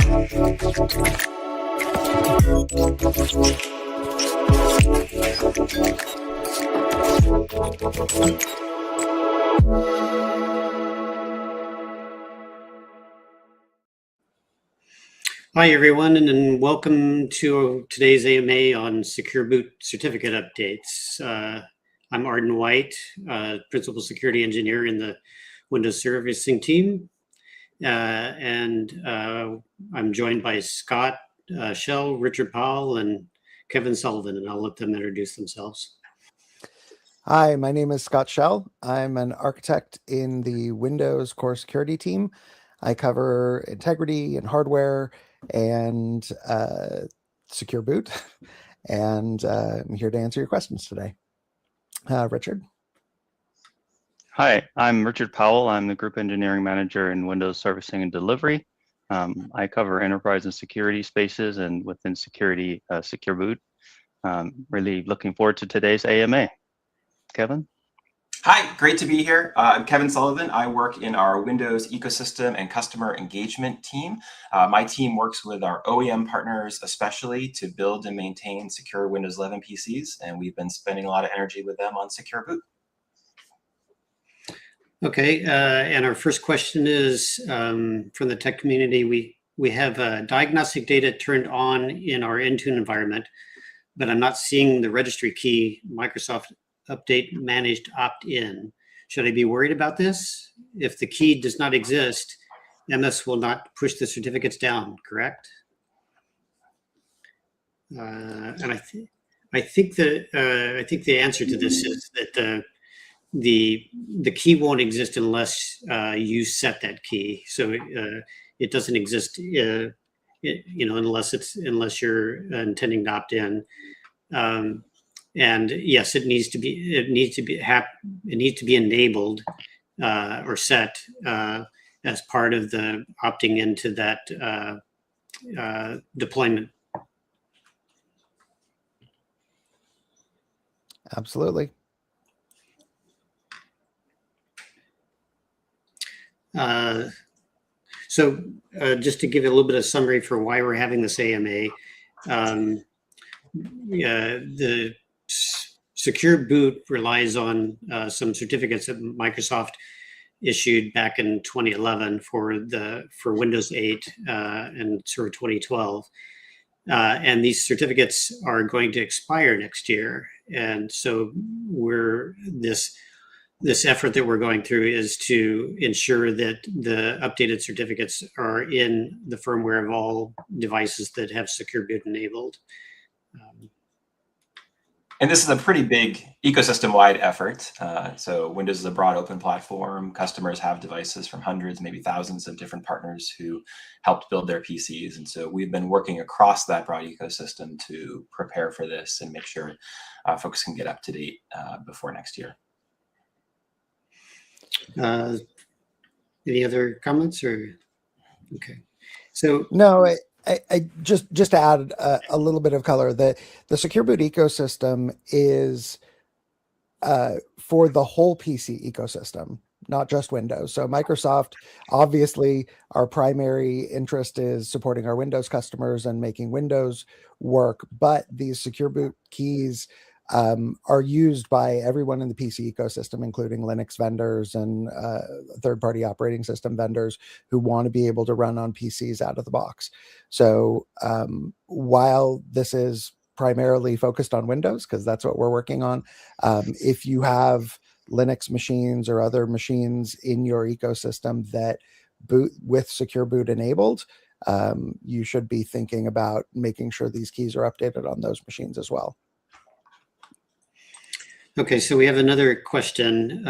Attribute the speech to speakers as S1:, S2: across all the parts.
S1: Hi, everyone, and welcome to today's AMA on Secure Boot certificate updates. I'm Arden White, Principal Security Engineer in the Windows Servicing team, and I'm joined by Scott Schell, Richard Powell, and Kevin Sullivan, and I'll let them introduce themselves.
S2: Hi, my name is Scott Schell. I'm an architect in the Windows Core Security team. I cover integrity and hardware and Secure Boot, and I'm here to answer your questions today. Richard?
S3: Hi, I'm Richard Powell. I'm the Group Engineering Manager in Windows Servicing and Delivery. I cover enterprise and security spaces, and within security, Secure Boot. Really looking forward to today's AMA. Kevin?
S4: Hi, great to be here. I'm Kevin Sullivan. I work in our Windows ecosystem and customer engagement team. My team works with our OEM partners, especially to build and maintain secure Windows 11 PCs, and we've been spending a lot of energy with them on Secure Boot.
S1: Okay, and our first question is from the tech community. We have diagnostic data turned on in our Intune environment, but I'm not seeing the registry key MicrosoftUpdateManagedOptIn. Should I be worried about this? If the key does not exist, MS will not push the certificates down, correct? And I think the answer to this is that the key won't exist unless you set that key. So it doesn't exist, unless you're intending to opt in. And yes, it needs to be enabled or set as part of the opting into that deployment.
S2: Absolutely.
S1: So just to give you a little bit of summary for why we're having this AMA, the Secure Boot relies on some certificates that Microsoft issued back in 2011 for Windows 8 and Server 2012. And these certificates are going to expire next year. And so this effort that we're going through is to ensure that the updated certificates are in the firmware of all devices that have Secure Boot enabled.
S4: And this is a pretty big ecosystem-wide effort. So Windows is a broad open platform. Customers have devices from hundreds, maybe thousands of different partners who helped build their PCs. And so we've been working across that broad ecosystem to prepare for this and make sure folks can get up to date before next year.
S1: Any other comments or? Okay. So
S2: no, I just to add a little bit of color, the Secure Boot ecosystem is for the whole PC ecosystem, not just Windows. So Microsoft, obviously, our primary interest is supporting our Windows customers and making Windows work, but these Secure Boot keys are used by everyone in the PC ecosystem, including Linux vendors and third-party operating system vendors who want to be able to run on PCs out of the box. So while this is primarily focused on Windows, because that's what we're working on, if you have Linux machines or other machines in your ecosystem that boot with Secure Boot enabled, you should be thinking about making sure these keys are updated on those machines as well.
S1: Okay, so we have another question.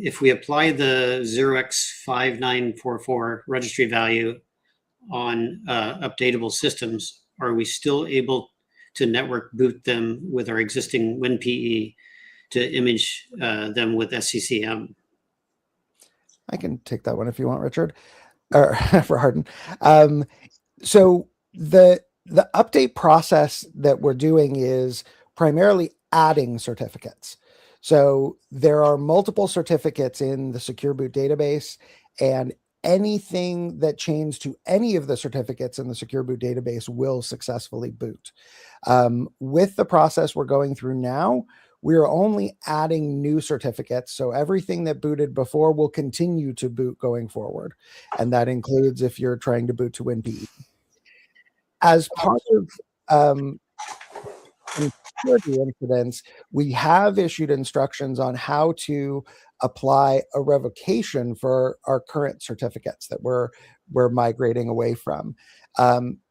S1: If we apply the 0x5944 registry value on updatable systems, are we still able to network boot them with our existing WinPE to image them with SCCM?
S2: I can take that one if you want, Richard, or for Harden. So the update process that we're doing is primarily adding certificates. So there are multiple certificates in the Secure Boot database, and anything that chains to any of the certificates in the Secure Boot database will successfully boot. With the process we're going through now, we're only adding new certificates. So everything that booted before will continue to boot going forward. And that includes if you're trying to boot to WinPE. As part of security incidents, we have issued instructions on how to apply a revocation for our current certificates that we're migrating away from.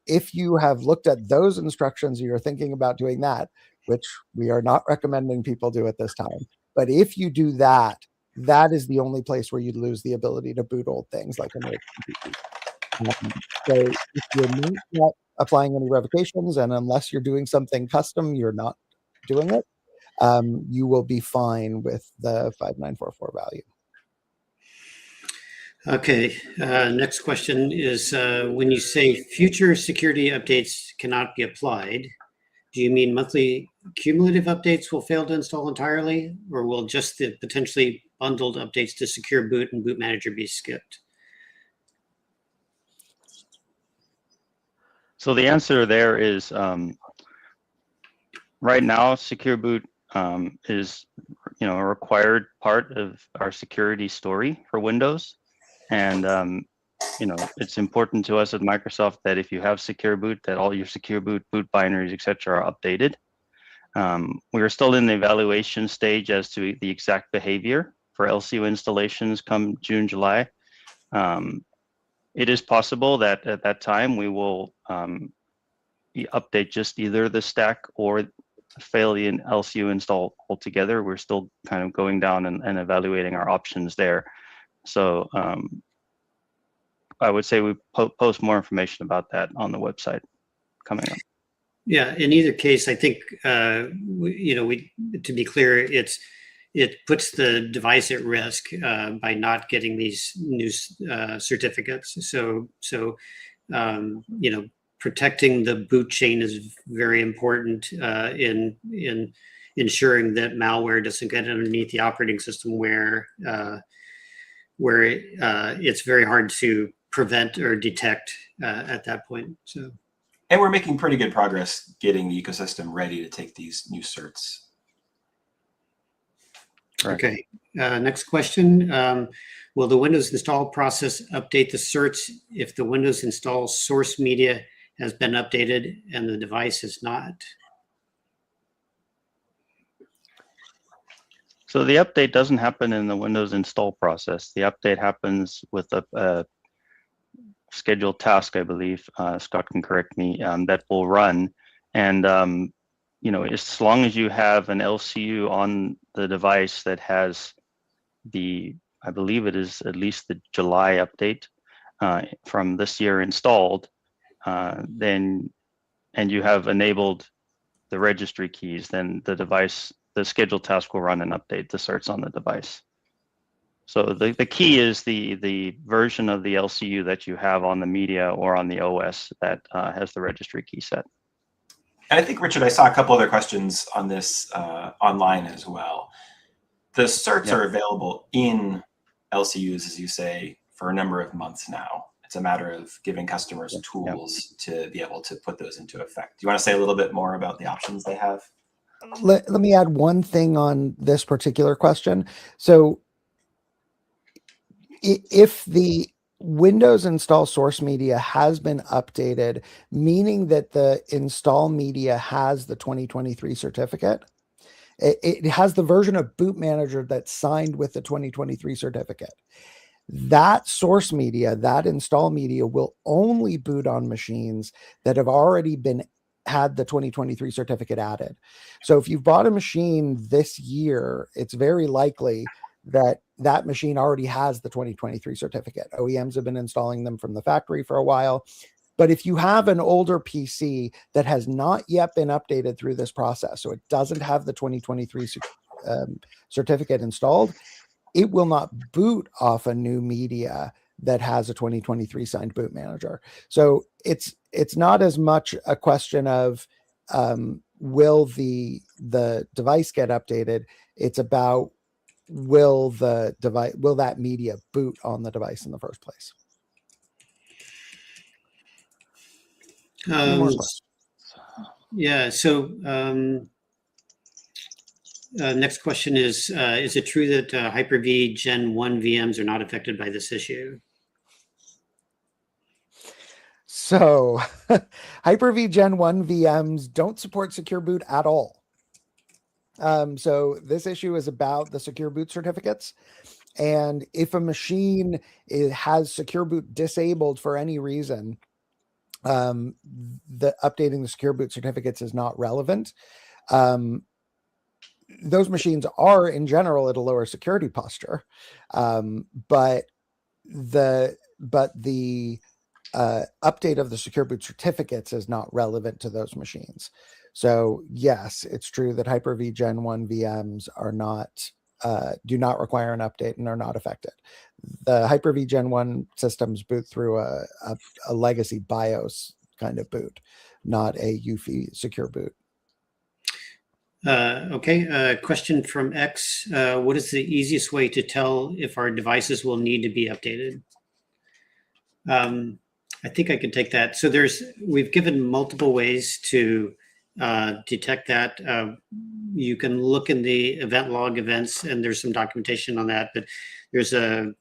S2: If you have looked at those instructions, you're thinking about doing that, which we are not recommending people do at this time. But if you do that, that is the only place where you'd lose the ability to boot old things like emergency. So if you're not applying any revocations, and unless you're doing something custom, you're not doing it, you will be fine with the 5944 value.
S1: Okay, next question is, when you say future security updates cannot be applied, do you mean monthly cumulative updates will fail to install entirely, or will just the potentially bundled updates to Secure Boot and Boot Manager be skipped?
S3: So the answer there is, right now, Secure Boot is, a required part of our security story for Windows. And, it's important to us at Microsoft that if you have Secure Boot, that all your Secure Boot, boot binaries, etc., are updated. We are still in the evaluation stage as to the exact behavior for LCU installations come June, July. It is possible that at that time we will update just either the stack or fail the LCU install altogether. We're still kind of going down and evaluating our options there. So I would say we post more information about that on the website coming up.
S1: Yeah, in either case, I think, to be clear, it puts the device at risk by not getting these new certificates. So protecting the boot chain is very important in ensuring that malware doesn't get underneath the operating system where it's very hard to prevent or detect at that point. So,
S4: and we're making pretty good progress getting the ecosystem ready to take these new certs.
S3: Correct.
S1: Okay, next question. Will the Windows install process update the certs if the Windows install source media has been updated and the device is not?
S3: So the update doesn't happen in the Windows install process. The update happens with a scheduled task, I believe. Scott can correct me, that will run. And as long as you have an LCU on the device that has I believe it is at least the July update from this year installed, and you have enabled the registry keys, then the scheduled task will run and update the certs on the device. So the key is the version of the LCU that you have on the media or on the OS that has the registry key set.
S4: And I think, Richard, I saw a couple other questions on this online as well. The certs are available in LCUs, as you say, for a number of months now. It's a matter of giving customers tools to be able to put those into effect. Do you want to say a little bit more about the options they have?
S2: Let me add one thing on this particular question. So if the Windows install source media has been updated, meaning that the install media has the 2023 certificate, it has the version of Boot Manager that's signed with the 2023 certificate. That source media, that install media, will only boot on machines that have already had the 2023 certificate added. So if you've bought a machine this year, it's very likely that that machine already has the 2023 certificate. OEMs have been installing them from the factory for a while. But if you have an older PC that has not yet been updated through this process, so it doesn't have the 2023 certificate installed, it will not boot off a new media that has a 2023 signed boot manager. So it's not as much a question of will the device get updated. It's about will that media boot on the device in the first place? Any more questions?
S1: Yeah. So next question is it true that Hyper-V Gen 1 VMs are not affected by this issue?
S2: So Hyper-V Gen 1 VMs don't support secure boot at all. So this issue is about the secure boot certificates. And if a machine has secure boot disabled for any reason, the updating the secure boot certificates is not relevant. Those machines are in general at a lower security posture, but the update of the secure boot certificates is not relevant to those machines. So yes, it's true that Hyper-V Gen 1 VMs are not do not require an update and are not affected. The Hyper-V Gen 1 systems boot through a legacy BIOS kind of boot, not a UEFI secure boot.
S1: Okay, question from X. What is the easiest way to tell if our devices will need to be updated? I think I can take that. So we've given multiple ways to detect that. You can look in the event log events, and there's some documentation on that, but there's a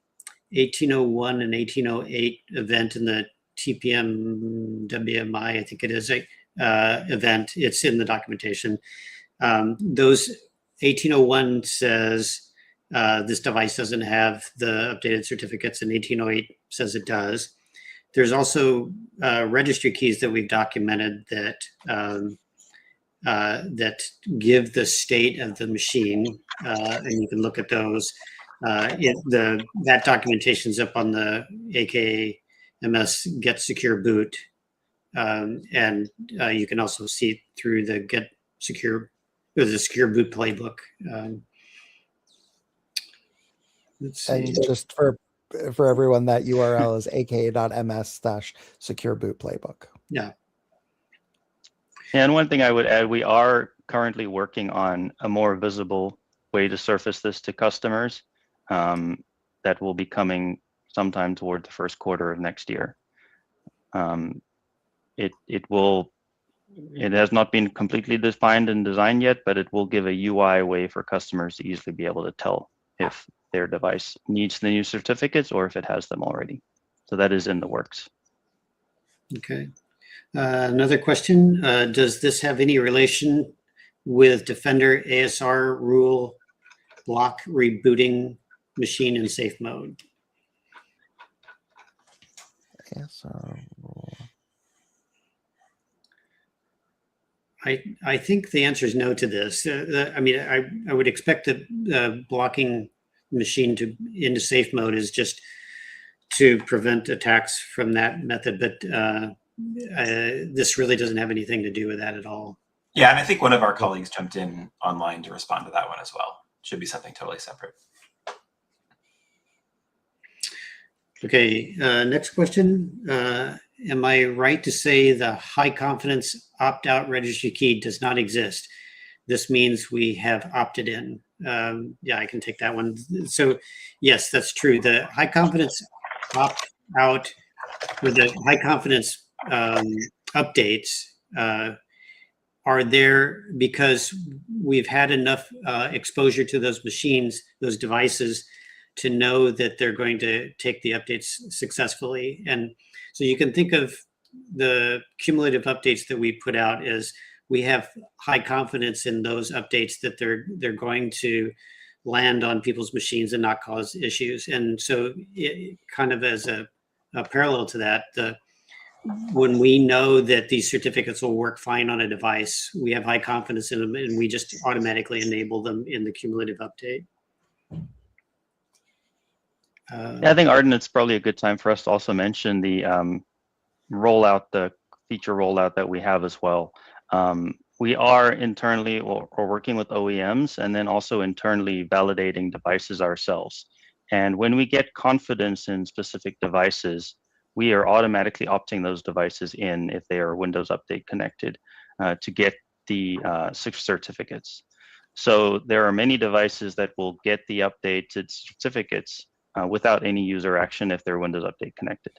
S1: 1801 and 1808 event in the TPM WMI, I think it is, event. It's in the documentation. Those 1801 says this device doesn't have the updated certificates, and 1808 says it does. There's also registry keys that we've documented that that give the state of the machine, and you can look at those. That documentation is up on the aka.ms GetSecureBoot, and you can also see it through the the Secure Boot playbook. Let's see.
S2: And just for everyone, that URL is aka.ms/secureboot playbook.
S1: Yeah.
S3: And one thing I would add, we are currently working on a more visible way to surface this to customers that will be coming sometime toward the first quarter of next year. It has not been completely defined and designed yet, but it will give a UI way for customers to easily be able to tell if their device needs the new certificates or if it has them already. So that is in the works.
S1: Okay. Another question, does this have any relation with Defender ASR rule block rebooting machine in safe mode?
S2: ASR rule.
S1: I think the answer is no to this. I mean, I would expect that blocking machine into safe mode is just to prevent attacks from that method, but this really doesn't have anything to do with that at all.
S4: Yeah, and I think one of our colleagues jumped in online to respond to that one as well. Should be something totally separate.
S1: Okay, next question. Am I right to say the HighConfidenceOptOut registry key does not exist? This means we have opted in. Yeah, I can take that one. So yes, that's true. The HighConfidence opt-out with the HighConfidence updates are there because we've had enough exposure to those machines, those devices, to know that they're going to take the updates successfully. And so you can think of the cumulative updates that we put out as we have high confidence in those updates that they're going to land on people's machines and not cause issues. And so kind of as a parallel to that, when we know that these certificates will work fine on a device, we have high confidence in them and we just automatically enable them in the cumulative update.
S3: Yeah, I think, Arden, it's probably a good time for us to also mention the rollout, the feature rollout that we have as well. We are internally or working with OEMs and then also internally validating devices ourselves. And when we get confidence in specific devices, we are automatically opting those devices in if they are Windows Update connected to get the certificates. So there are many devices that will get the updated certificates without any user action if they're Windows Update connected.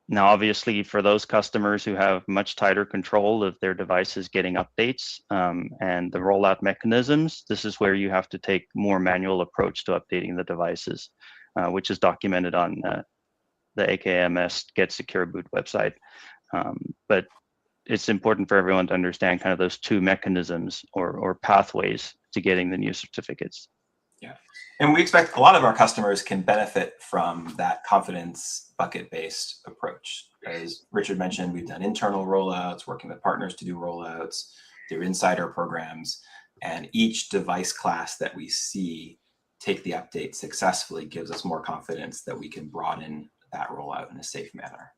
S3: Now, obviously, for those customers who have much tighter control of their devices getting updates and the rollout mechanisms, this is where you have to take more manual approach to updating the devices, which is documented on the aka.ms GetSecureBoot website. But it's important for everyone to understand kind of those two mechanisms or pathways to getting the new certificates.
S4: Yeah, and we expect a lot of our customers can benefit from that confidence bucket-based approach. As Richard mentioned, we've done internal rollouts, working with partners to do rollouts, through insider programs, and each device class that we see take the update successfully gives us more confidence that we can broaden that rollout in a safe manner.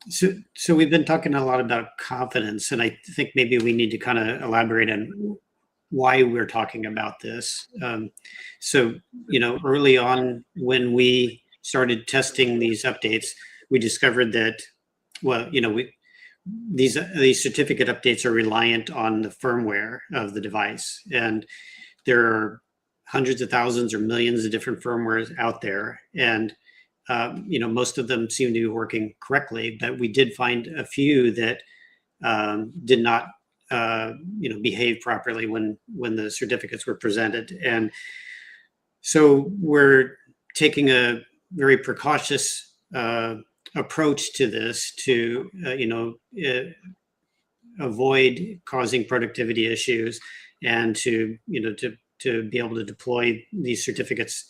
S1: So we've been talking a lot about confidence, and I think maybe we need to kind of elaborate on why we're talking about this. So, early on when we started testing these updates, we discovered that, these certificate updates are reliant on the firmware of the device, and there are hundreds of thousands or millions of different firmwares out there, and most of them seem to be working correctly, but we did find a few that did not behave properly when the certificates were presented. And so we're taking a very precautious approach to this to avoid causing productivity issues, and to be able to deploy these certificates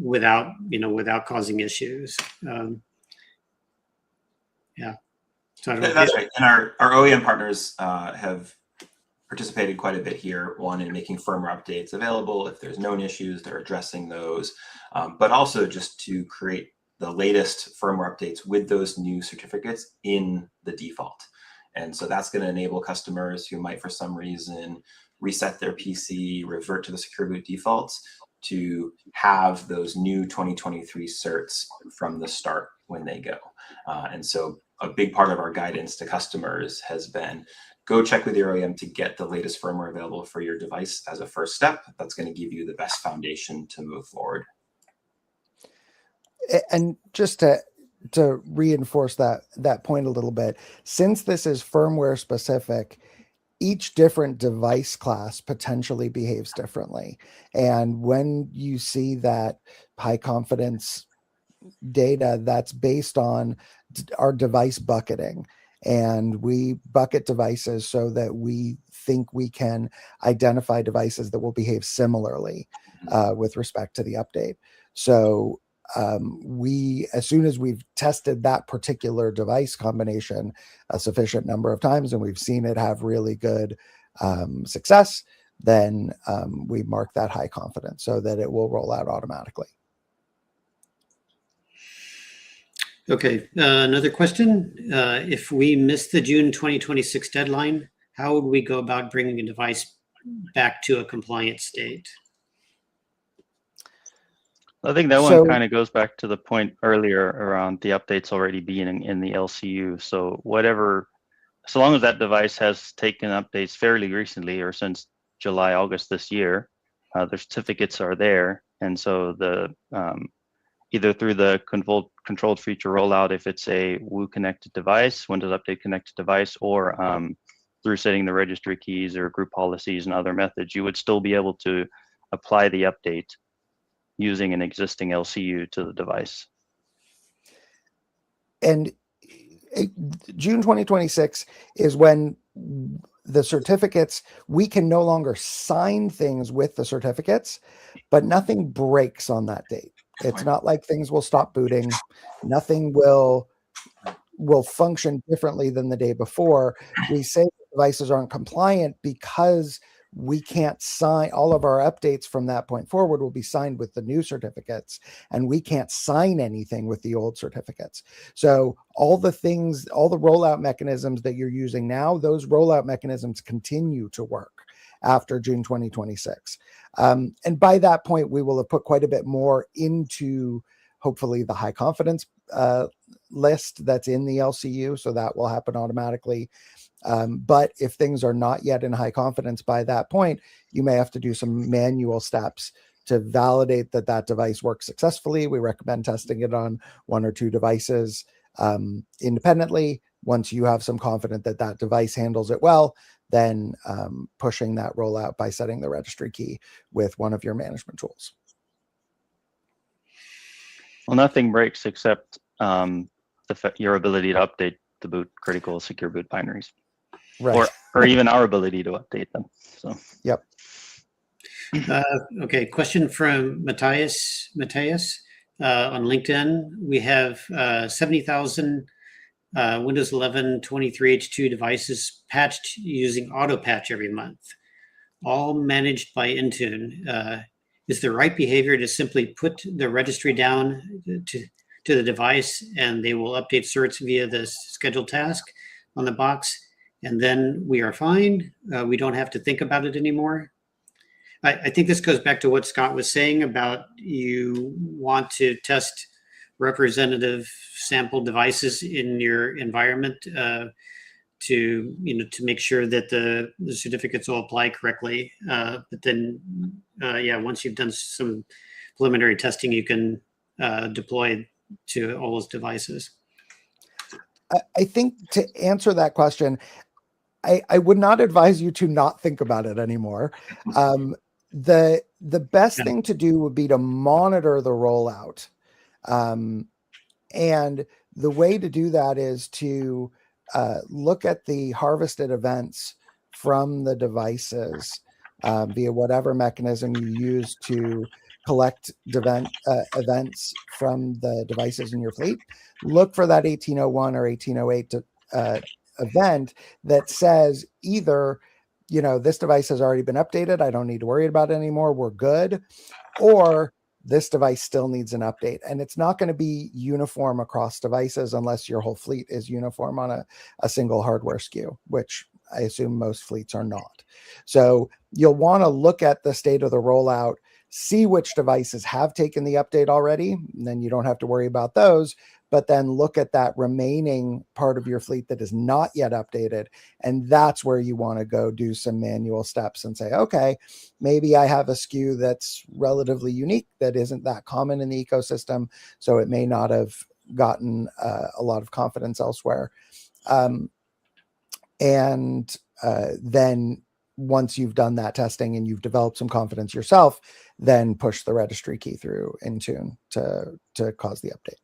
S1: without causing issues. So I don't know.
S4: That's right. And our OEM partners have participated quite a bit here. One, in making firmware updates available. If there's known issues, they're addressing those. But also just to create the latest firmware updates with those new certificates in the default. And so that's going to enable customers who might, for some reason, reset their PC, revert to the SecureBoot defaults, to have those new 2023 certs from the start when they go. And so a big part of our guidance to customers has been, go check with your OEM to get the latest firmware available for your device as a first step. That's going to give you the best foundation to move forward.
S2: And just to reinforce that point a little bit, since this is firmware specific, each different device class potentially behaves differently. And when you see that high confidence data, that's based on our device bucketing, and we bucket devices so that we think we can identify devices that will behave similarly with respect to the update. So as soon as we've tested that particular device combination a sufficient number of times, and we've seen it have really good success, then we mark that high confidence so that it will roll out automatically.
S1: Okay, another question. If we miss the June 2026 deadline, how would we go about bringing a device back to a compliant state?
S3: I think that one kind of goes back to the point earlier around the updates already being in the LCU. So so long as that device has taken updates fairly recently, or since July, August this year, the certificates are there. And so either through the controlled feature rollout, if it's a WU connected device, Windows Update connected device, or through setting the registry keys or group policies and other methods, you would still be able to apply the update using an existing LCU to the device.
S2: And June 2026 is when the certificates, we can no longer sign things with the certificates, but nothing breaks on that date. It's not like things will stop booting. Nothing will function differently than the day before. We say devices aren't compliant because we can't sign. All of our updates from that point forward will be signed with the new certificates, and we can't sign anything with the old certificates. So all the rollout mechanisms that you're using now, those rollout mechanisms continue to work after June 2026. And by that point, we will have put quite a bit more into, hopefully, the high confidence list that's in the LCU, so that will happen automatically. But if things are not yet in high confidence by that point, you may have to do some manual steps to validate that that device works successfully. We recommend testing it on 1 or 2 devices independently. Once you have some confidence that that device handles it well, then pushing that rollout by setting the registry key with one of your management tools.
S3: Well, nothing breaks except your ability to update the boot critical secure boot binaries,
S2: Right.
S3: or even our ability to update them. So,
S2: yep.
S1: Okay, question from Matthias on LinkedIn. We have 70,000 Windows 11 23H2 devices patched using Autopatch every month, all managed by Intune. Is the right behavior to simply put the registry down to the device and they will update certs via the scheduled task on the box, and then we are fine? We don't have to think about it anymore? I think this goes back to what Scott was saying about you want to test representative sample devices in your environment to make sure that the certificates all apply correctly. But then, once you've done some preliminary testing, you can deploy to all those devices.
S2: I think to answer that question, I would not advise you to not think about it anymore. The best thing to do would be to monitor the rollout. And the way to do that is to look at the harvested events from the devices via whatever mechanism you use to collect events from the devices in your fleet. Look for that 1801 or 1808 event that says either, this device has already been updated, I don't need to worry about it anymore, we're good, or this device still needs an update. And it's not going to be uniform across devices unless your whole fleet is uniform on a single hardware SKU, which I assume most fleets are not. So you'll want to look at the state of the rollout, see which devices have taken the update already, and then you don't have to worry about those, but then look at that remaining part of your fleet that is not yet updated. And that's where you want to go do some manual steps and say, okay, maybe I have a SKU that's relatively unique that isn't that common in the ecosystem, so it may not have gotten a lot of confidence elsewhere. Then once you've done that testing and you've developed some confidence yourself, then push the registry key through Intune to cause the update.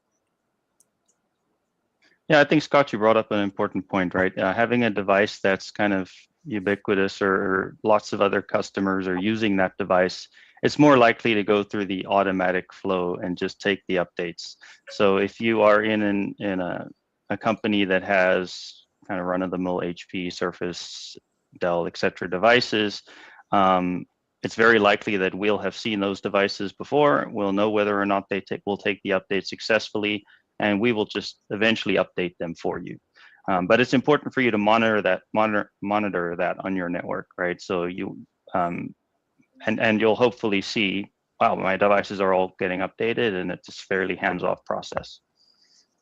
S3: Yeah, I think, Scott, you brought up an important point, right? Having a device that's kind of ubiquitous or lots of other customers are using that device, it's more likely to go through the automatic flow and just take the updates. So if you are in a company that has kind of run-of-the-mill HP, Surface, Dell, etc. devices, it's very likely that we'll have seen those devices before. We'll know whether or not they will take the update successfully, and we will just eventually update them for you. But it's important for you to monitor that on your network, right? So you and you'll hopefully see, wow, my devices are all getting updated, and it's a fairly hands-off process.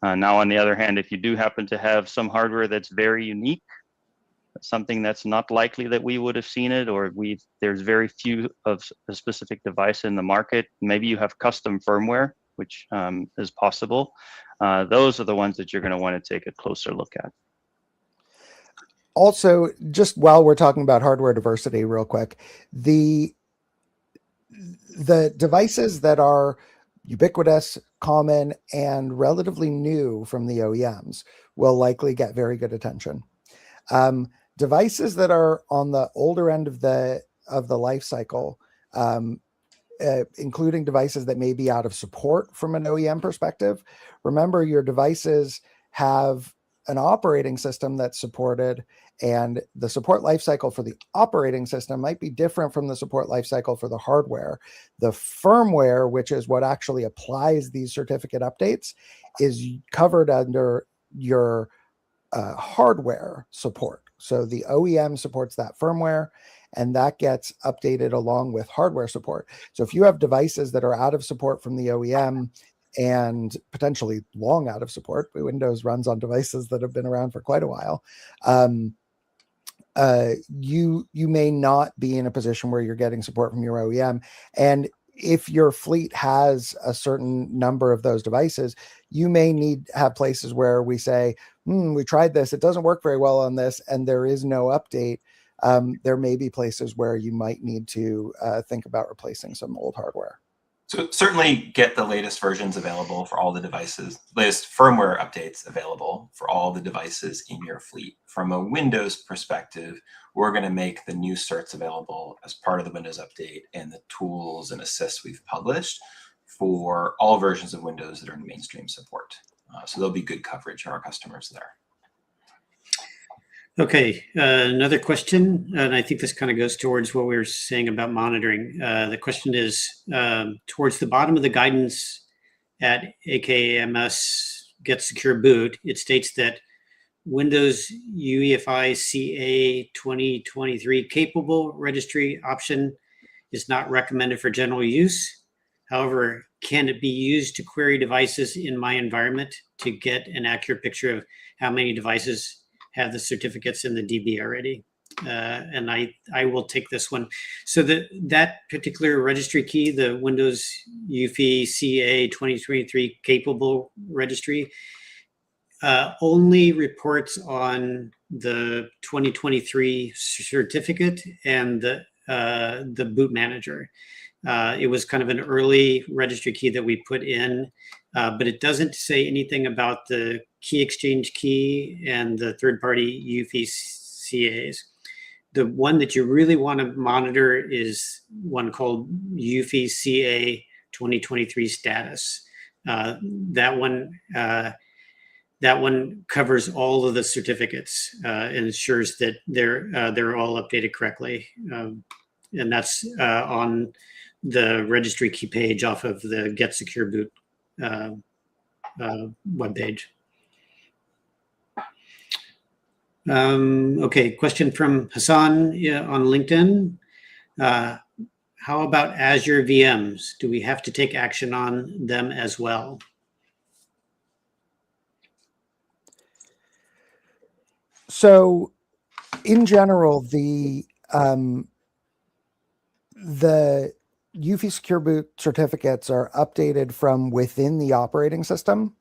S3: Now, on the other hand, if you do happen to have some hardware that's very unique, something that's not likely that we would have seen it, or there's very few of a specific device in the market, maybe you have custom firmware, which is possible. Those are the ones that you're going to want to take a closer look at.
S2: Also, just while we're talking about hardware diversity real quick, the devices that are ubiquitous, common, and relatively new from the OEMs will likely get very good attention. Devices that are on the older end of the life cycle, including devices that may be out of support from an OEM perspective. Remember, your devices have an operating system that's supported, and the support lifecycle for the operating system might be different from the support lifecycle for the hardware. The firmware, which is what actually applies these certificate updates, is covered under your hardware support. So the OEM supports that firmware, and that gets updated along with hardware support. So if you have devices that are out of support from the OEM and potentially long out of support. Windows runs on devices that have been around for quite a while. You may not be in a position where you're getting support from your OEM. And if your fleet has a certain number of those devices, you may need have places where we say, we tried this, it doesn't work very well on this, and there is no update. There may be places where you might need to think about replacing some old hardware.
S4: So certainly get the latest versions available for all the devices, latest firmware updates available for all the devices in your fleet. From a Windows perspective, we're going to make the new certs available as part of the Windows update and the tools and assists we've published for all versions of Windows that are in mainstream support. So there'll be good coverage for our customers there.
S1: Okay, another question, and I think this kind of goes towards what we were saying about monitoring. The question is, towards the bottom of the guidance at aka.ms GetSecureBoot, it states that Windows UEFI CA 2023 capable registry option is not recommended for general use. However, can it be used to query devices in my environment to get an accurate picture of how many devices have the certificates in the DB already? And I will take this one. So that particular registry key, the Windows UEFI CA 2023 capable registry, only reports on the 2023 certificate and the boot manager. It was kind of an early registry key that we put in, but it doesn't say anything about the key exchange key and the third-party UEFI CAs. The one that you really want to monitor is one called UEFI CA 2023 status. That one covers all of the certificates and ensures that they're all updated correctly, and that's on the registry key page off of the GetSecureBoot webpage. Okay, question from Hassan on LinkedIn. How about Azure VMs? Do we have to take action on them as well?
S2: So in general, the UEFI Secure Boot certificates are updated from within the operating system.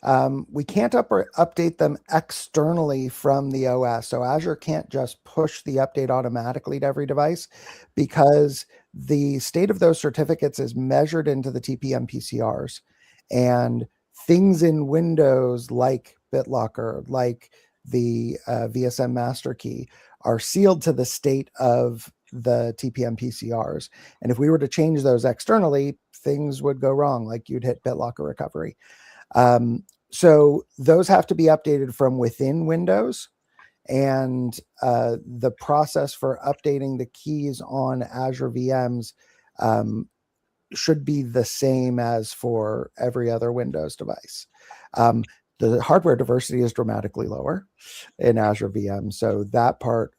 S2: We can't update them externally from the OS. So Azure can't just push the update automatically to every device because the state of those certificates is measured into the TPM PCRs, and things in Windows like BitLocker, like the VSM master key, are sealed to the state of the TPM PCRs. And if we were to change those externally, things would go wrong, like you'd hit BitLocker recovery. So those have to be updated from within Windows, and the process for updating the keys on Azure VMs should be the same as for every other Windows device. The hardware diversity is dramatically lower in Azure VM, so that part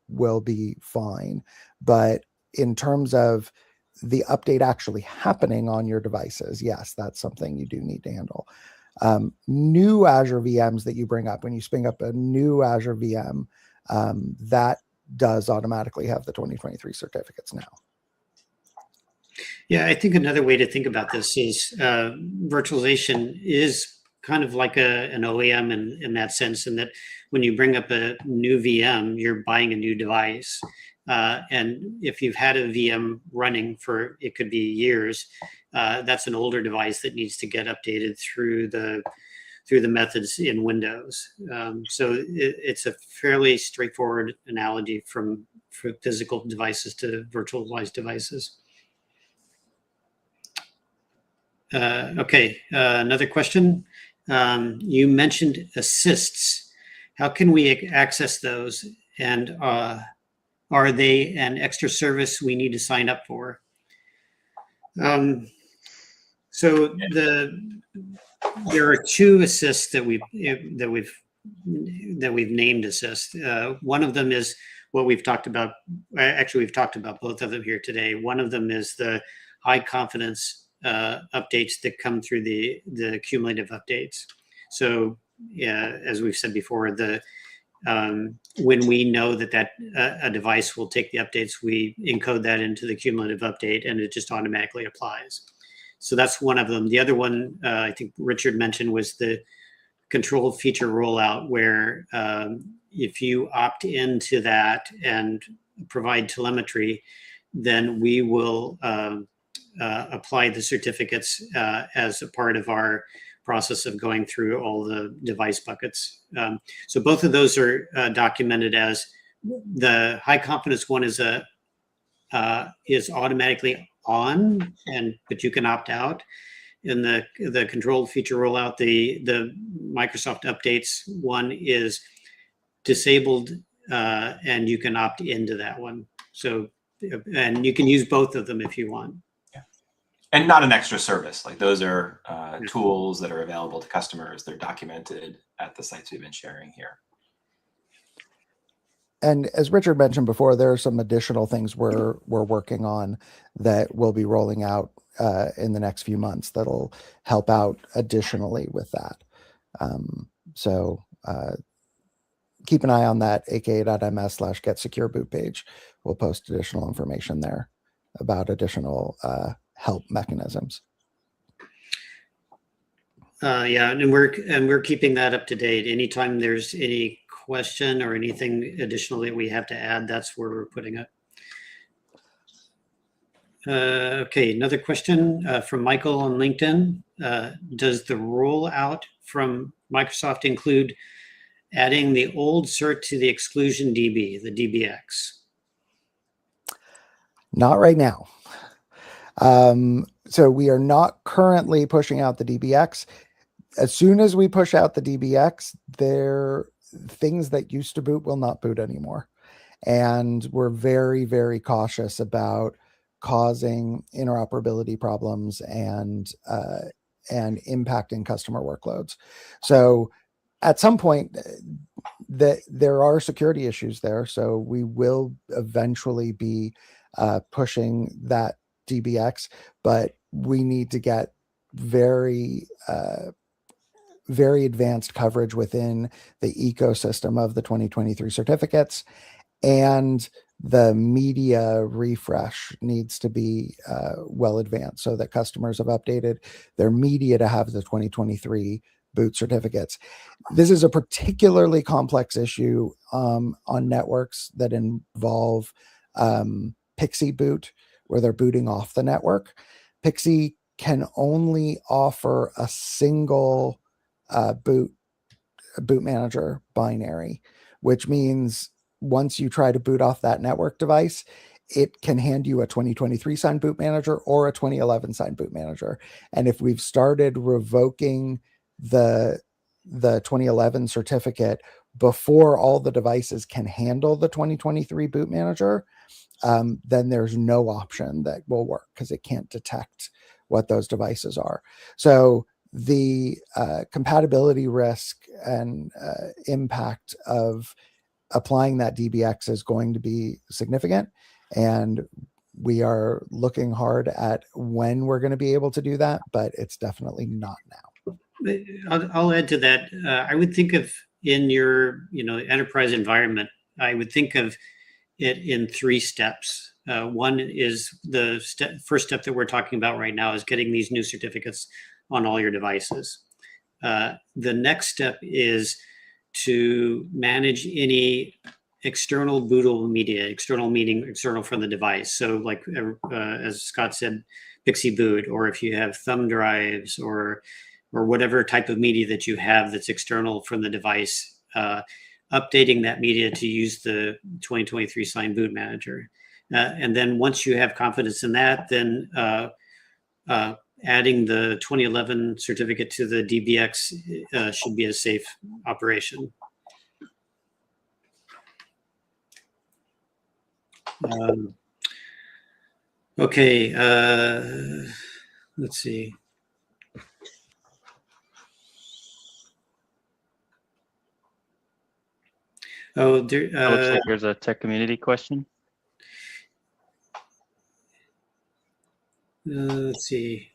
S2: will be fine. But in terms of the update actually happening on your devices, yes, that's something you do need to handle. New Azure VMs that you bring up, when you spin up a new Azure VM, that does automatically have the 2023 certificates now.
S1: Yeah, I think another way to think about this is virtualization is kind of like an OEM in that sense, in that when you bring up a new VM, you're buying a new device. And if you've had a VM running for, it could be years, that's an older device that needs to get updated through the methods in Windows. So it's a fairly straightforward analogy from physical devices to virtualized devices. Okay, another question. You mentioned assists. How can we access those? And are they an extra service we need to sign up for? So there are two assists that we've named assists. One of them is what we've talked about. Actually, we've talked about both of them here today. One of them is the high confidence updates that come through the cumulative updates. So yeah, as we've said before, when we know that a device will take the updates, we encode that into the cumulative update, and it just automatically applies. So that's one of them. The other one I think Richard mentioned was the control feature rollout, where if you opt into that and provide telemetry, then we will apply the certificates as a part of our process of going through all the device buckets. So both of those are documented as the high confidence one is automatically on, but you can opt out. In the controlled feature rollout, the Microsoft updates one is disabled, and you can opt into that one. So, and you can use both of them if you want.
S4: And not an extra service. Like those are tools that are available to customers. They're documented at the sites we've been sharing here.
S2: And as Richard mentioned before, there are some additional things we're working on that we'll be rolling out in the next few months that'll help out additionally with that. So keep an eye on that aka.ms/GetSecureBoot page. We'll post additional information there about additional help mechanisms.
S1: Yeah, and we're keeping that up to date. Anytime there's any question or anything additional that we have to add, that's where we're putting it. Okay, another question from Michael on LinkedIn. Does the rollout from Microsoft include adding the old cert to the Exclusion DB, the DBX?
S2: Not right now. So we are not currently pushing out the DBX. As soon as we push out the DBX, things that used to boot will not boot anymore. And we're very, very cautious about causing interoperability problems and impacting customer workloads. So at some point there are security issues there. So we will eventually be pushing that DBX, but we need to get very advanced coverage within the ecosystem of the 2023 certificates, and the media refresh needs to be well advanced so that customers have updated their media to have the 2023 boot certificates. This is a particularly complex issue on networks that involve Pixie boot, where they're booting off the network. Pixie can only offer a single boot manager binary, which means once you try to boot off that network device, it can hand you a 2023 signed boot manager or a 2011 signed boot manager. And if we've started revoking the 2011 certificate before all the devices can handle the 2023 boot manager, then there's no option that will work because it can't detect what those devices are. So the compatibility risk and impact of applying that DBX is going to be significant. And we are looking hard at when we're going to be able to do that, but it's definitely not now.
S1: I'll add to that. I would think of in your enterprise environment, I would think of it in 3 steps. One is the first step that we're talking about right now is getting these new certificates on all your devices. The next step is to manage any external bootable media, external meaning external from the device. So like as Scott said, Pixie boot, or if you have thumb drives or whatever type of media that you have that's external from the device, updating that media to use the 2023 signed boot manager. And then once you have confidence in that, then adding the 2011 certificate to the DBX should be a safe operation. Okay, let's see. Oh, there,
S3: it looks like there's a tech community question.
S1: Let's see.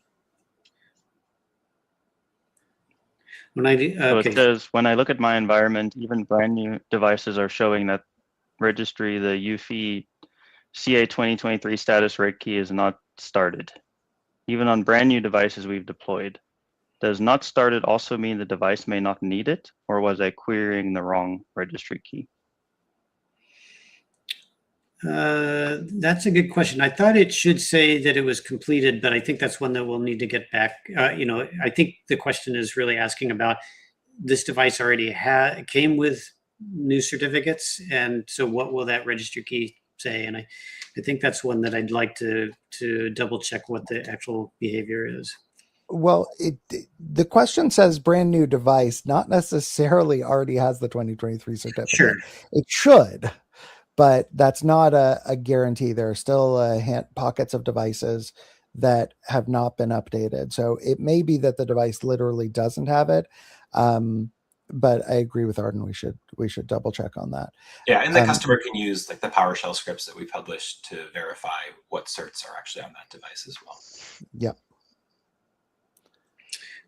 S1: When I do,
S3: So
S1: okay.
S3: it says, when I look at my environment, even brand new devices are showing that registry, the UFI CA 2023 status regkey is not started. Even on brand new devices we've deployed. Does not started also mean the device may not need it, or was I querying the wrong registry key?
S1: That's a good question. I thought it should say that it was completed, but I think that's one that we'll need to get back. I think the question is really asking about this device already came with new certificates, and so what will that registry key say? And I think that's one that I'd like to double check what the actual behavior is.
S2: Well, the question says brand new device, not necessarily already has the 2023 certificate.
S1: Sure.
S2: It should, but that's not a guarantee. There are still pockets of devices that have not been updated. So it may be that the device literally doesn't have it. But I agree with Arden. We should double check on that.
S4: Yeah, and the customer can use like the PowerShell scripts that we published to verify what certs are actually on that device as well.
S2: Yep.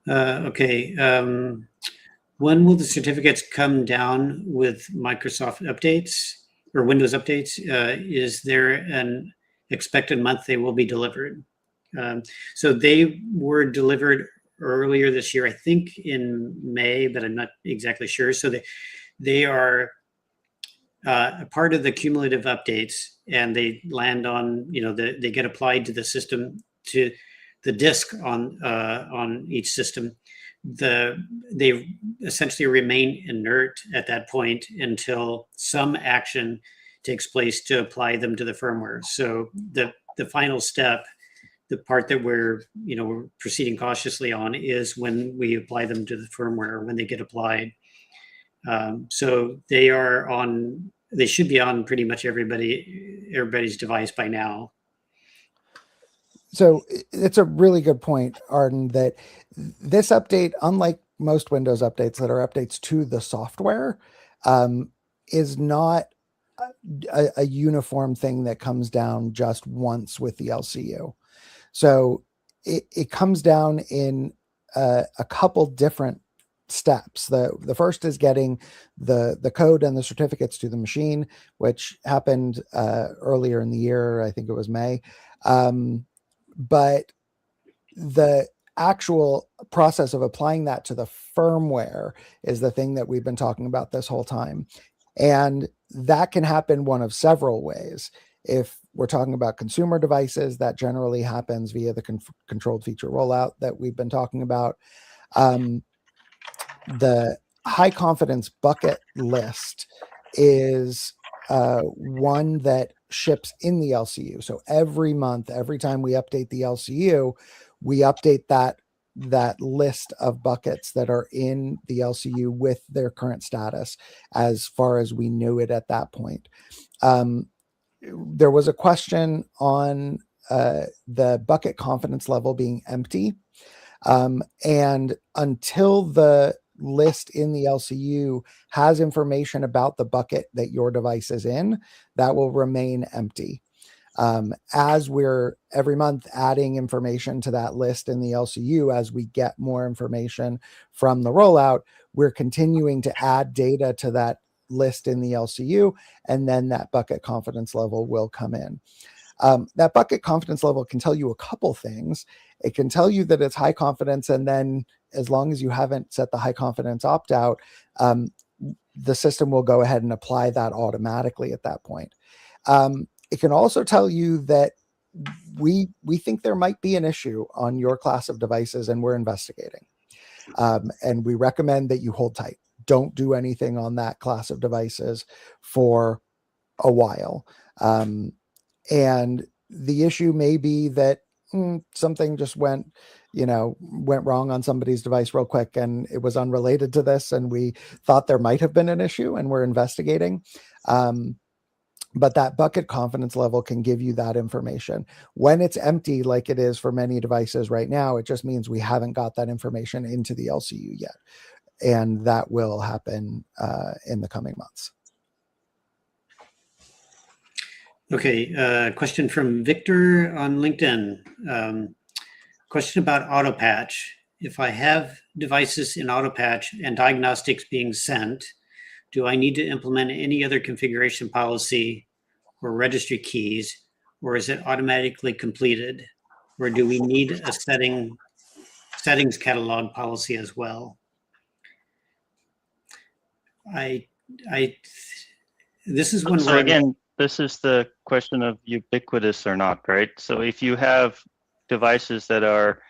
S1: Okay. When will the certificates come down with Microsoft updates or Windows updates? Is there an expected month they will be delivered? So they were delivered earlier this year, I think in May, but I'm not exactly sure. So they are a part of the cumulative updates, and they land on, they get applied to the system, to the disk on each system. They essentially remain inert at that point until some action takes place to apply them to the firmware. So the final step, the part that we're proceeding cautiously on, is when we apply them to the firmware, when they get applied. So they should be on pretty much everybody's device by now.
S2: So it's a really good point, Arden, that this update, unlike most Windows updates that are updates to the software, is not a uniform thing that comes down just once with the LCU. So it comes down in a couple different steps. The first is getting the code and the certificates to the machine, which happened earlier in the year. I think it was May. But the actual process of applying that to the firmware is the thing that we've been talking about this whole time. And that can happen one of several ways. If we're talking about consumer devices, that generally happens via the controlled feature rollout that we've been talking about. The high confidence bucket list is one that ships in the LCU. So every month, every time we update the LCU, we update that list of buckets that are in the LCU with their current status as far as we knew it at that point. There was a question on the bucket confidence level being empty. And until the list in the LCU has information about the bucket that your device is in, that will remain empty. As we're every month adding information to that list in the LCU, as we get more information from the rollout, we're continuing to add data to that list in the LCU, and then that bucket confidence level will come in. That bucket confidence level can tell you a couple things. It can tell you that it's high confidence, and then as long as you haven't set the high confidence opt-out, the system will go ahead and apply that automatically at that point. It can also tell you that we think there might be an issue on your class of devices, and we're investigating. And we recommend that you hold tight. Don't do anything on that class of devices for a while. And the issue may be that something just went wrong on somebody's device real quick, and it was unrelated to this, and we thought there might have been an issue, and we're investigating. But that bucket confidence level can give you that information. When it's empty, like it is for many devices right now, it just means we haven't got that information into the LCU yet. And that will happen in the coming months.
S1: Okay, question from Victor on LinkedIn. Question about Autopatch. if I have devices in Autopatch and diagnostics being sent, do I need to implement any other configuration policy or registry keys, or is it automatically completed? Or do we need a settings catalog policy as well? This is one
S3: So
S1: where
S3: again, this is the question of ubiquitous or not, right? So if you have devices that are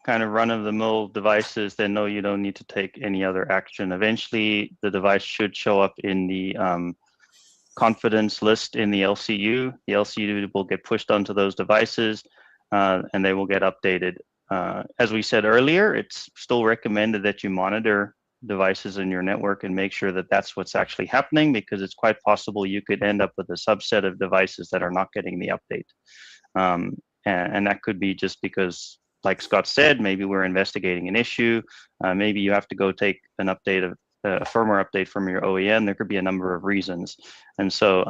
S3: kind of run-of-the-mill devices, then no, you don't need to take any other action. Eventually, the device should show up in the confidence list in the LCU. The LCU will get pushed onto those devices, and they will get updated. As we said earlier, it's still recommended that you monitor devices in your network and make sure that that's what's actually happening, because it's quite possible you could end up with a subset of devices that are not getting the update. And that could be just because, like Scott said, maybe we're investigating an issue. Maybe you have to go take an update of a firmware update from your OEM. There could be a number of reasons. And so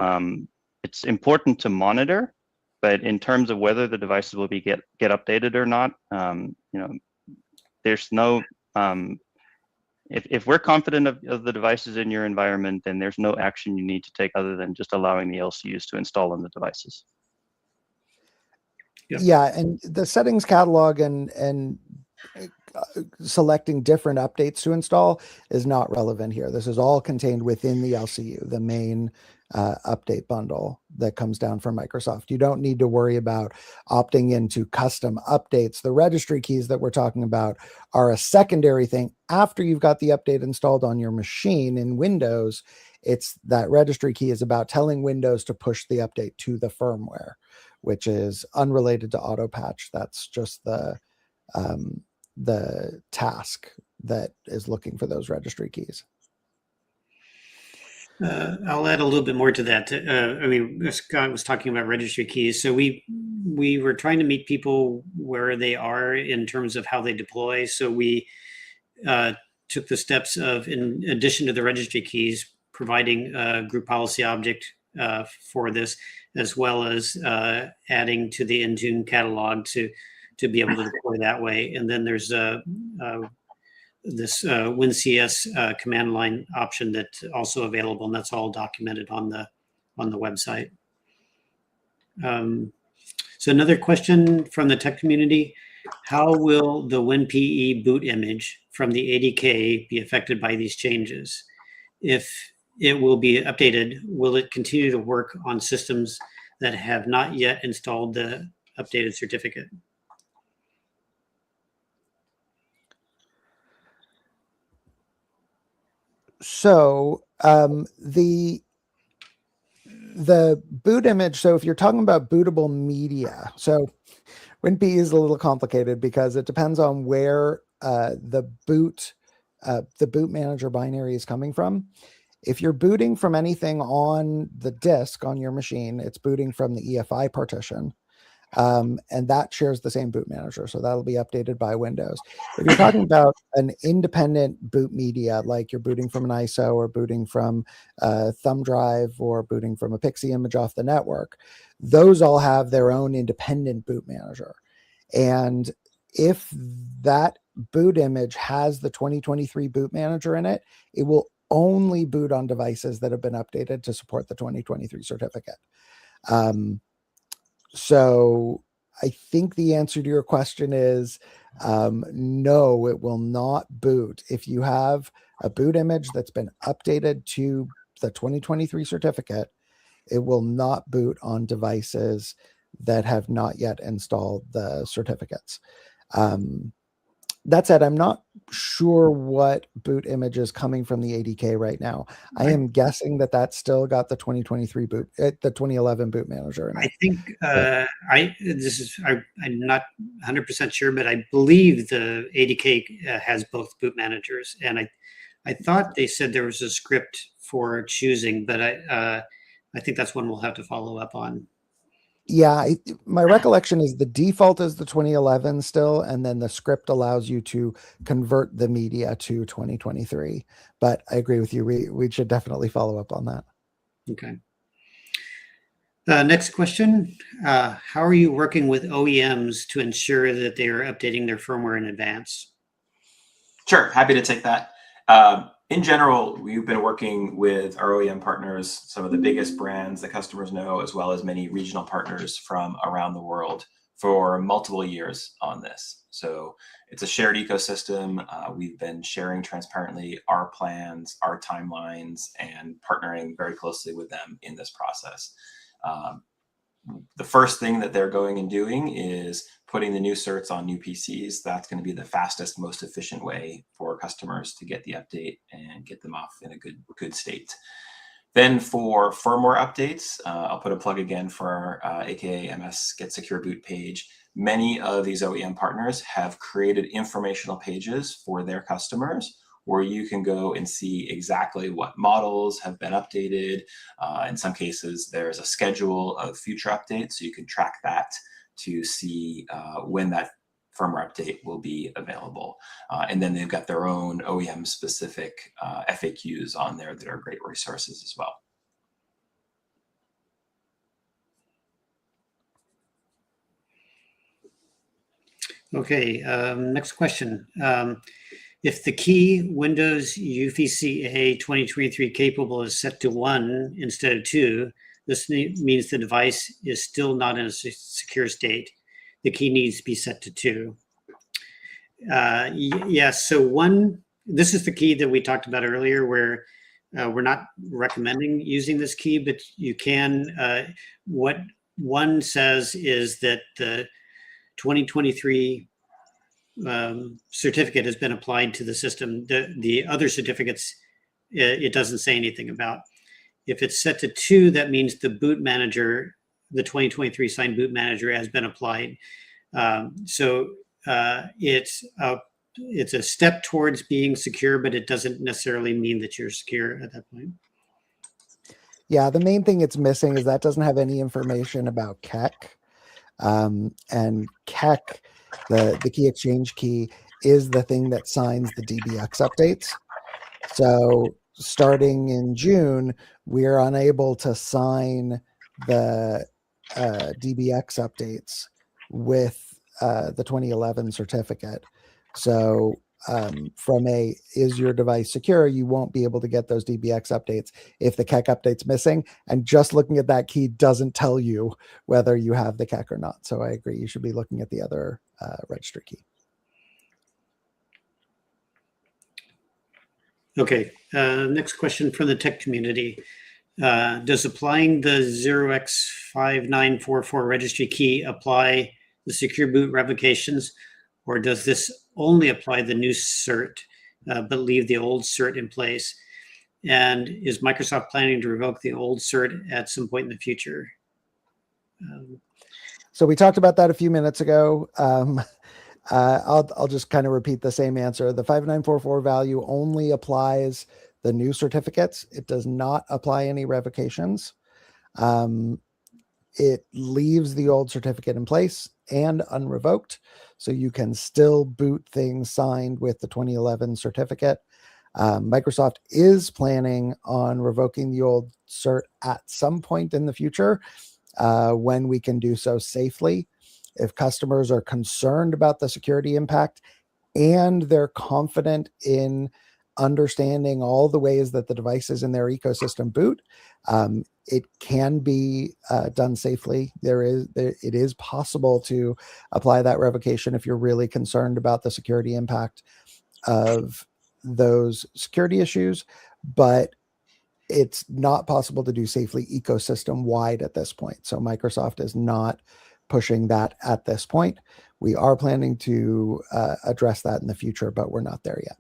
S3: it's important to monitor, but in terms of whether the devices will be get updated or not, there's no, if we're confident of the devices in your environment, then there's no action you need to take other than just allowing the LCUs to install on the devices.
S1: Yep.
S2: Yeah, and the settings catalog and selecting different updates to install is not relevant here. This is all contained within the LCU, the main update bundle that comes down from Microsoft. You don't need to worry about opting into custom updates. The registry keys that we're talking about are a secondary thing. After you've got the update installed on your machine in Windows, it's that registry key is about telling Windows to push the update to the firmware, which is unrelated to Autopatch. That's just the task that is looking for those registry keys.
S1: I'll add a little bit more to that. Scott was talking about registry keys. So we were trying to meet people where they are in terms of how they deploy. So we took the steps of, in addition to the registry keys, providing a group policy object for this, as well as adding to the Intune catalog to be able to deploy that way. And then there's this WinCS command line option that's also available, and that's all documented on the website. So another question from the tech community: how will the WinPE boot image from the ADK be affected by these changes? If it will be updated, will it continue to work on systems that have not yet installed the updated certificate?
S2: So the boot image, so if you're talking about bootable media, so WinPE is a little complicated because it depends on where the boot manager binary is coming from. If you're booting from anything on the disk on your machine, it's booting from the EFI partition. And that shares the same boot manager. So that'll be updated by Windows. If you're talking about an independent boot media, like you're booting from an ISO or booting from a thumb drive or booting from a Pixie image off the network, those all have their own independent boot manager. And if that boot image has the 2023 boot manager in it, it will only boot on devices that have been updated to support the 2023 certificate. So I think the answer to your question is no, it will not boot. If you have a boot image that's been updated to the 2023 certificate, it will not boot on devices that have not yet installed the certificates. That said, I'm not sure what boot image is coming from the ADK right now. I am guessing that that's still got the 2023 boot, the 2011 boot manager in it.
S1: I think I'm not 100% sure, but I believe the ADK has both boot managers, and I thought they said there was a script for choosing, but I think that's one we'll have to follow up on.
S2: Yeah, my recollection is the default is the 2011 still, and then the script allows you to convert the media to 2023. But I agree with you. We should definitely follow up on that.
S1: Okay. Next question. How are you working with OEMs to ensure that they are updating their firmware in advance?
S4: Sure, happy to take that. In general, we've been working with our OEM partners, some of the biggest brands that customers know, as well as many regional partners from around the world for multiple years on this. So it's a shared ecosystem. We've been sharing transparently our plans, our timelines, and partnering very closely with them in this process. The first thing that they're going and doing is putting the new certs on new PCs. That's going to be the fastest, most efficient way for customers to get the update and get them off in a good state. Then for firmware updates, I'll put a plug again for our aka.ms GetSecureBoot page. Many of these OEM partners have created informational pages for their customers where you can go and see exactly what models have been updated. In some cases, there's a schedule of future updates, so you can track that to see when that firmware update will be available. And then they've got their own OEM-specific FAQs on there that are great resources as well.
S1: Okay, next question. If the key Windows UVCA 2023 capable is set to 1 instead of 2, this means the device is still not in a secure state. The key needs to be set to 2. Yes, so 1, this is the key that we talked about earlier where we're not recommending using this key, but you can, what 1 says is that the 2023 certificate has been applied to the system. The other certificates, it doesn't say anything about. If it's set to 2, that means the boot manager, the 2023 signed boot manager has been applied. So it's a step towards being secure, but it doesn't necessarily mean that you're secure at that point.
S2: Yeah, the main thing it's missing is that doesn't have any information about KEK. And KEK, the key exchange key, is the thing that signs the DBX updates. So starting in June, we're unable to sign the DBX updates with the 2011 certificate. So from a is your device secure, you won't be able to get those DBX updates if the KEK update's missing. And just looking at that key doesn't tell you whether you have the KEK or not. So I agree, you should be looking at the other registry key.
S1: Okay, next question from the tech community. Does applying the 0x5944 registry key apply the secure boot revocations, or does this only apply the new cert but leave the old cert in place? And is Microsoft planning to revoke the old cert at some point in the future?
S2: So we talked about that a few minutes ago. I'll just kind of repeat the same answer. The 5944 value only applies the new certificates. It does not apply any revocations. It leaves the old certificate in place and unrevoked. So you can still boot things signed with the 2011 certificate. Microsoft is planning on revoking the old cert at some point in the future when we can do so safely. If customers are concerned about the security impact and they're confident in understanding all the ways that the devices in their ecosystem boot, it can be done safely. It is possible to apply that revocation if you're really concerned about the security impact of those security issues, but it's not possible to do safely ecosystem wide at this point. So Microsoft is not pushing that at this point. We are planning to address that in the future, but we're not there yet.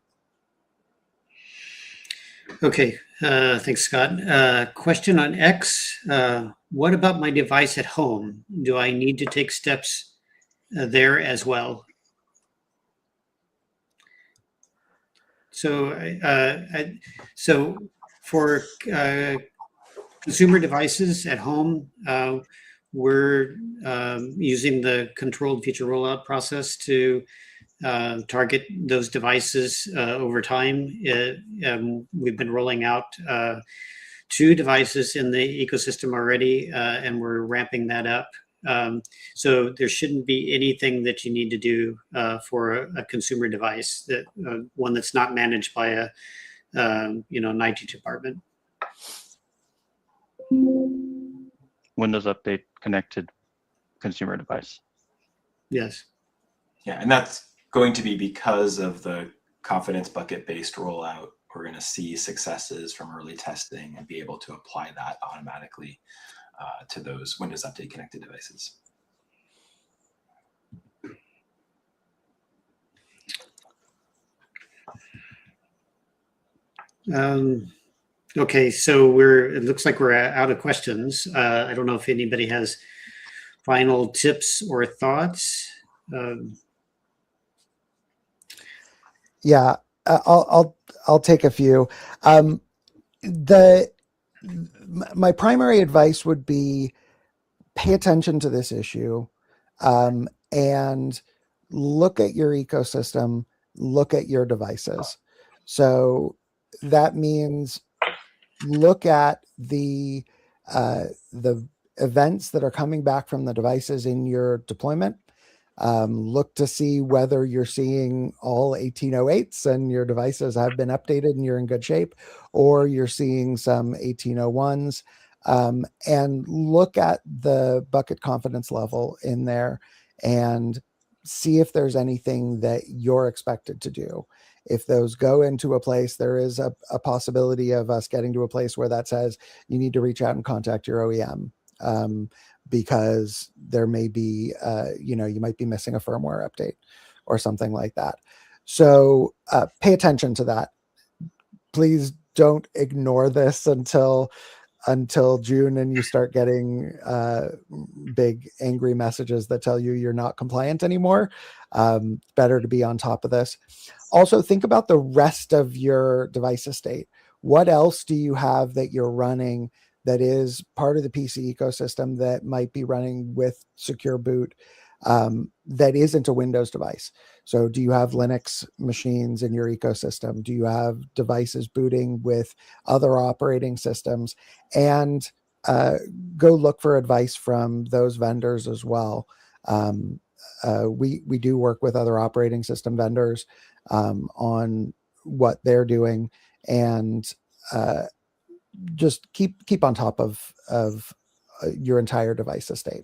S1: Okay, thanks, Scott. Question on X. What about my device at home? Do I need to take steps there as well? So, so for consumer devices at home, we're using the controlled feature rollout process to target those devices over time. We've been rolling out 2 devices in the ecosystem already, and we're ramping that up. So there shouldn't be anything that you need to do for a consumer device, that one that's not managed by a an IT department.
S3: Windows Update connected consumer device.
S1: Yes.
S4: Yeah, and that's going to be because of the confidence bucket-based rollout. We're going to see successes from early testing and be able to apply that automatically to those Windows Update connected devices.
S1: Okay, so it looks like we're out of questions. I don't know if anybody has final tips or thoughts.
S2: Yeah, I'll take a few. My primary advice would be pay attention to this issue, and look at your ecosystem, look at your devices. So that means look at the events that are coming back from the devices in your deployment. Look to see whether you're seeing all 1808s and your devices have been updated and you're in good shape, or you're seeing some 1801s, and look at the bucket confidence level in there and see if there's anything that you're expected to do. If those go into a place, there is a possibility of us getting to a place where that says you need to reach out and contact your OEM. Because there may be, you might be missing a firmware update or something like that. So pay attention to that. Please don't ignore this until June and you start getting big angry messages that tell you you're not compliant anymore. Better to be on top of this. Also, think about the rest of your device estate. What else do you have that you're running that is part of the PC ecosystem that might be running with Secure Boot that isn't a Windows device? So do you have Linux machines in your ecosystem? Do you have devices booting with other operating systems? And go look for advice from those vendors as well. We do work with other operating system vendors on what they're doing, and just keep on top of your entire device estate.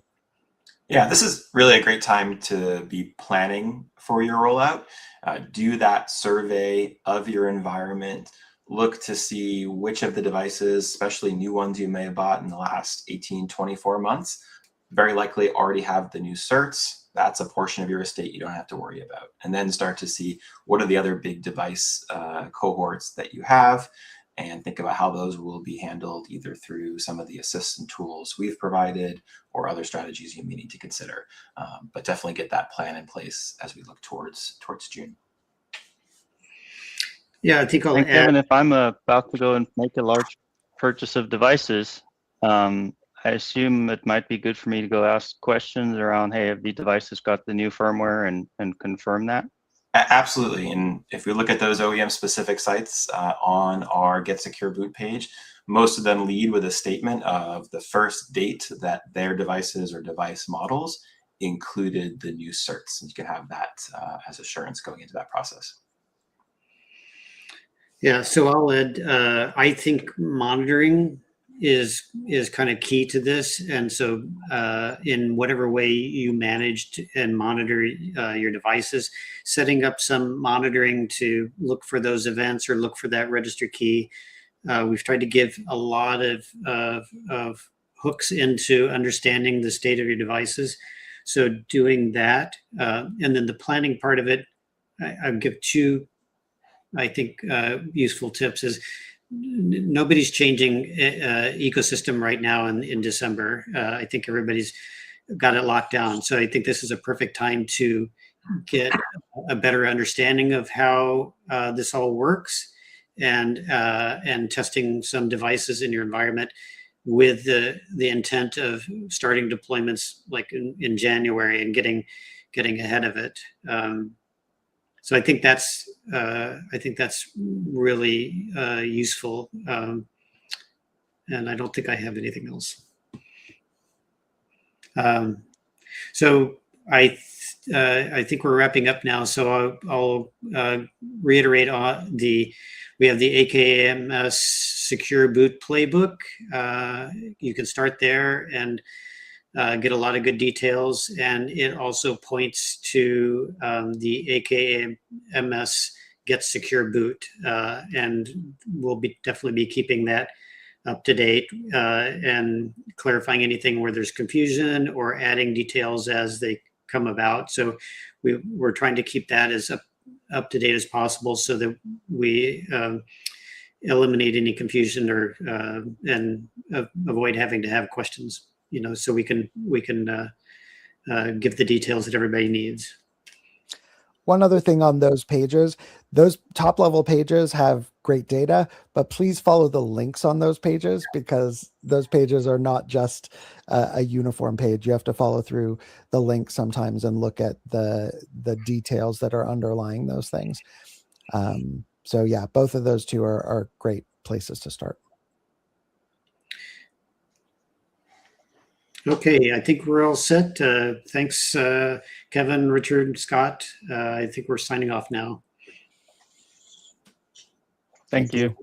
S4: Yeah, this is really a great time to be planning for your rollout. Do that survey of your environment. Look to see which of the devices, especially new ones you may have bought in the last 18, 24 months, very likely already have the new certs. That's a portion of your estate you don't have to worry about. And then start to see what are the other big device cohorts that you have, and think about how those will be handled either through some of the assistant tools we've provided or other strategies you may need to consider. But definitely get that plan in place as we look towards June.
S1: Yeah, I think I'll add.
S3: Kevin, if I'm about to go and make a large purchase of devices, I assume it might be good for me to go ask questions around, hey, have the devices got the new firmware, and confirm that?
S4: Absolutely. And if we look at those OEM specific sites on our GetSecureBoot page, most of them lead with a statement of the first date that their devices or device models included the new certs. And you can have that as assurance going into that process.
S1: Yeah, so I'll add, I think monitoring is kind of key to this. And so in whatever way you manage and monitor your devices, setting up some monitoring to look for those events or look for that register key. We've tried to give a lot of hooks into understanding the state of your devices. So doing that, and then the planning part of it, I'll give two, I think, useful tips is nobody's changing ecosystem right now in December. I think everybody's got it locked down. So I think this is a perfect time to get a better understanding of how this all works, and testing some devices in your environment with the intent of starting deployments like in January and getting ahead of it. So I think that's really useful, and I don't think I have anything else. So I think we're wrapping up now. So I'll reiterate we have the aka.ms secure boot playbook. You can start there and get a lot of good details, and it also points to the aka.ms GetSecureBoot, and we'll definitely be keeping that up to date and clarifying anything where there's confusion or adding details as they come about. So we're trying to keep that as up to date as possible so that we eliminate any confusion or and avoid having to have questions, so we can give the details that everybody needs.
S2: One other thing on those pages, those top level pages have great data, but please follow the links on those pages, because those pages are not just a uniform page. You have to follow through the link sometimes and look at the details that are underlying those things. So yeah, both of those two are great places to start.
S1: Okay, I think we're all set. Thanks, Kevin, Richard, Scott. I think we're signing off now.
S3: Thank you.